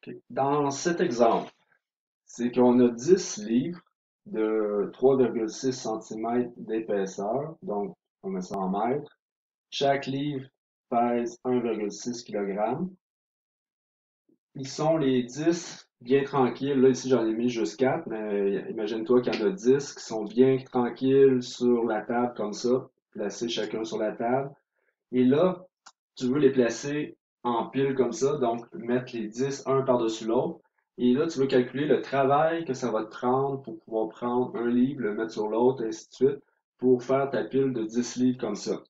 Ok. Dans cet exemple, c'est qu'on a 10 livres de 3,6 cm d'épaisseur, donc on met ça en mètres. Chaque livre pèse 1,6 kg. Ils sont les 10 bien tranquilles. Là, ici, j'en ai mis juste 4, mais imagine-toi qu'il y en a 10 qui sont bien tranquilles sur la table comme ça, placés chacun sur la table. Et là, tu veux les placer en pile comme ça, donc mettre les 10 un par-dessus l'autre. Et là, tu veux calculer le travail que ça va te prendre pour pouvoir prendre un livre, le mettre sur l'autre, et ainsi de suite, pour faire ta pile de 10 livres comme ça.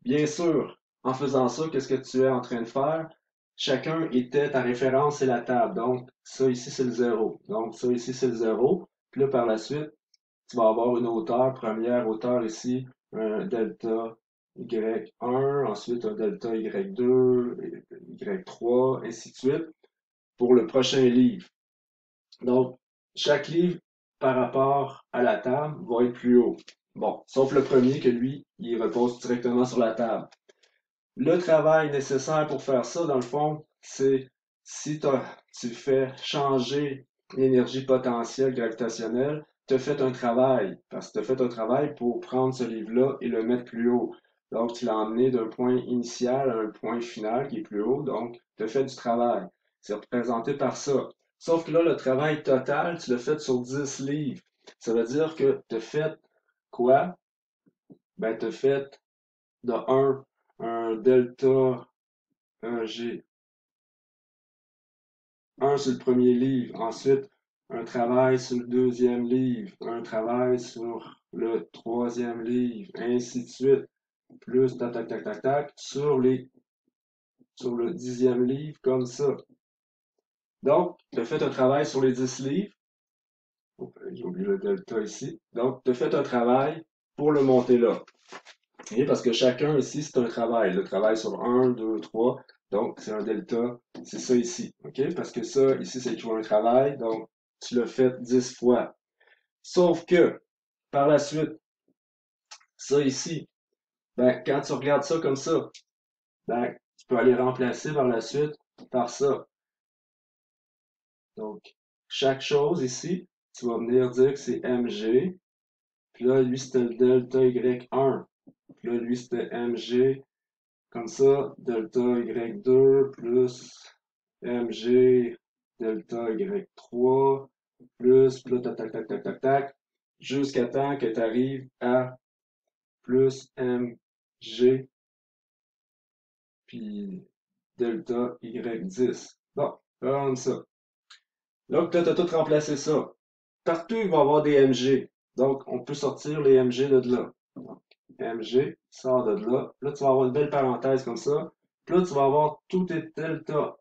Bien sûr, en faisant ça, qu'est-ce que tu es en train de faire? Chacun était ta référence, c'est la table. Donc, ça ici, c'est le zéro. Donc, ça ici, c'est le zéro. Puis là, par la suite, tu vas avoir une hauteur, première hauteur ici, un delta Y1, ensuite un delta Y2, Y3, ainsi de suite, pour le prochain livre. Donc, chaque livre, par rapport à la table, va être plus haut. Bon, sauf le premier que lui, il repose directement sur la table. Le travail nécessaire pour faire ça, dans le fond, c'est si tu fais changer l'énergie potentielle gravitationnelle, tu as fait un travail, parce que tu as fait un travail pour prendre ce livre-là et le mettre plus haut. Donc, tu l'as emmené d'un point initial à un point final qui est plus haut, donc tu as fait du travail. C'est représenté par ça. Sauf que là, le travail total, tu l'as fait sur 10 livres. Ça veut dire que tu as fait quoi? Ben, tu as fait de un delta un G, un sur le premier livre, ensuite un travail sur le deuxième livre, un travail sur le troisième livre, ainsi de suite, plus tac tac tac tac tac sur le 10e livre comme ça. Donc, tu as fait un travail sur les 10 livres. Oh, j'ai oublié le delta ici. Donc, tu as fait un travail pour le monter là. Et parce que chacun ici, c'est un travail. Le travail sur un, 2, 3. Donc, c'est un delta. C'est ça ici. OK? Parce que ça, ici, c'est équivaut à un travail. Donc, tu l'as fait 10 fois. Sauf que, par la suite, ça ici, ben, quand tu regardes ça comme ça, ben, tu peux aller remplacer par la suite par ça. Donc, chaque chose ici, tu vas venir dire que c'est mg. Puis là, lui, c'était le delta y1. Puis là, lui, c'était mg. Comme ça, delta Y2 plus mg delta Y3 plus, puis là, tac, tac, tac, tac, tac, tac, jusqu'à temps que tu arrives à plus mg puis delta Y10. Bon, comme ça. Là, tu as tout remplacé ça. Partout, il va y avoir des mg. Donc, on peut sortir les mg de là. Donc, mg sort de là. Là, tu vas avoir une belle parenthèse comme ça. Puis là, tu vas avoir tous tes delta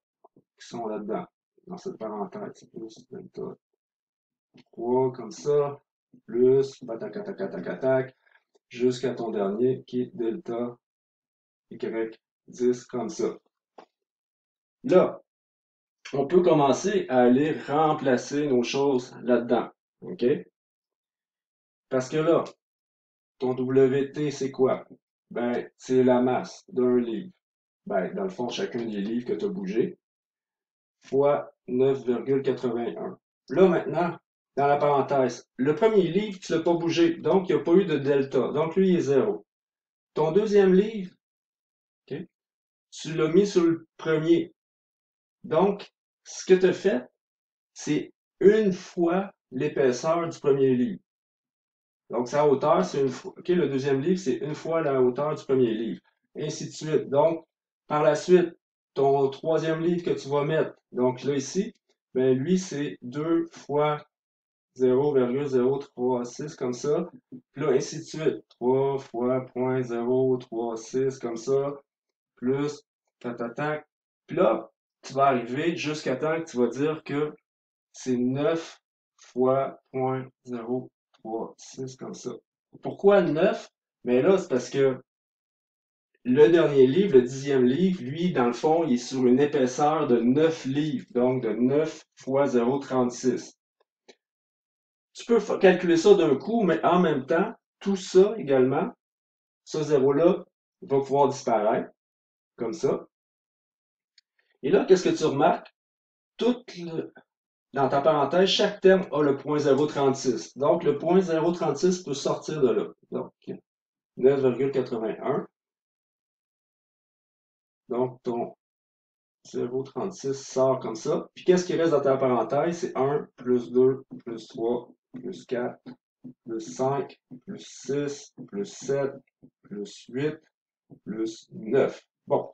qui sont là-dedans, dans cette parenthèse. Plus delta 3 comme ça, plus, tac, tac, tac, tac, tac, tac, jusqu'à ton dernier qui est delta Y10 comme ça. Là, on peut commencer à aller remplacer nos choses là-dedans. OK? Parce que là, ton WT, c'est quoi? Ben, c'est la masse d'un livre. Ben, dans le fond, chacun des livres que tu as bougé, fois 9,81. Là, maintenant, dans la parenthèse, le premier livre, tu l'as pas bougé, donc il n'y a pas eu de delta. Donc, lui, il est zéro. Ton deuxième livre, ok, tu l'as mis sur le premier. Donc, ce que tu as fait, c'est une fois l'épaisseur du premier livre. Donc, sa hauteur, c'est une fois. OK, le deuxième livre, c'est une fois la hauteur du premier livre. Et ainsi de suite. Donc, par la suite, ton troisième livre que tu vas mettre, donc là, ici, ben lui, c'est 2 fois 0,036 comme ça. Puis là, ainsi de suite. 3 fois 0,036 comme ça. Plus, tac, tac, tac. Puis là, tu vas arriver jusqu'à temps que tu vas dire que c'est 9 fois 0,036 comme ça. Pourquoi 9? Mais là, c'est parce que le dernier livre, le 10e livre, lui, dans le fond, il est sur une épaisseur de 9 livres, donc de 9 fois 0,36. Tu peux calculer ça d'un coup, mais en même temps, tout ça également, ce zéro-là va pouvoir disparaître, comme ça. Et là, qu'est-ce que tu remarques? dans ta parenthèse, chaque terme a le point 0,36. Donc, le point 0,36 peut sortir de là. Donc, 9,81. Donc, ton 0,36 sort comme ça. Puis, qu'est-ce qui reste dans ta parenthèse? C'est 1, plus 2, plus 3, plus 4, plus 5, plus 6, plus 7, plus 8, plus 9. Bon,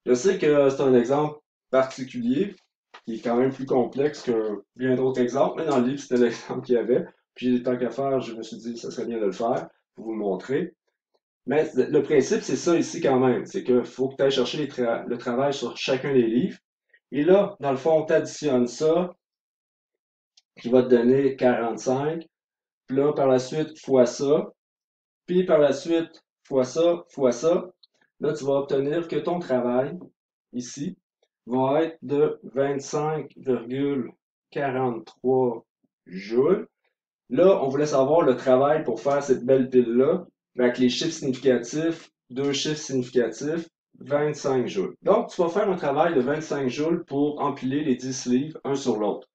je sais que c'est un exemple particulier, qui est quand même plus complexe que bien d'autres exemples, mais dans le livre, c'était l'exemple qu'il y avait. Puis, tant qu'à faire, je me suis dit, ça serait bien de le faire pour vous le montrer. Mais le principe, c'est ça ici quand même. C'est qu'il faut que tu ailles chercher le travail sur chacun des livres. Et là, dans le fond, tu additionnes ça, qui va te donner 45. Puis là, par la suite, fois ça. Puis par la suite, fois ça, fois ça. Là, tu vas obtenir que ton travail, ici, va être de 25,43 joules. Là, on voulait savoir le travail pour faire cette belle pile-là, avec les chiffres significatifs, deux chiffres significatifs, 25 joules. Donc, tu vas faire un travail de 25 joules pour empiler les 10 livres un sur l'autre.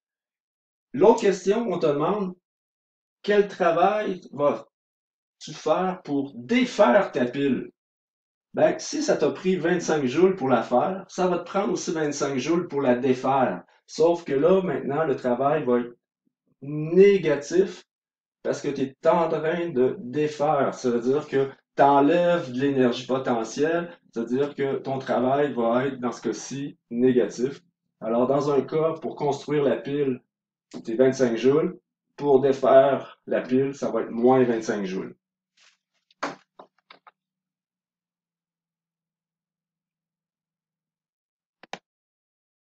L'autre question, on te demande, quel travail vas-tu faire pour défaire ta pile? Ben, si ça t'a pris 25 joules pour la faire, ça va te prendre aussi 25 joules pour la défaire. Sauf que là, maintenant, le travail va être négatif parce que tu es en train de défaire. Ça veut dire que tu enlèves de l'énergie potentielle, c'est-à-dire que ton travail va être, dans ce cas-ci, négatif. Alors, dans un cas, pour construire la pile, c'est 25 joules. Pour défaire la pile, ça va être moins 25 joules.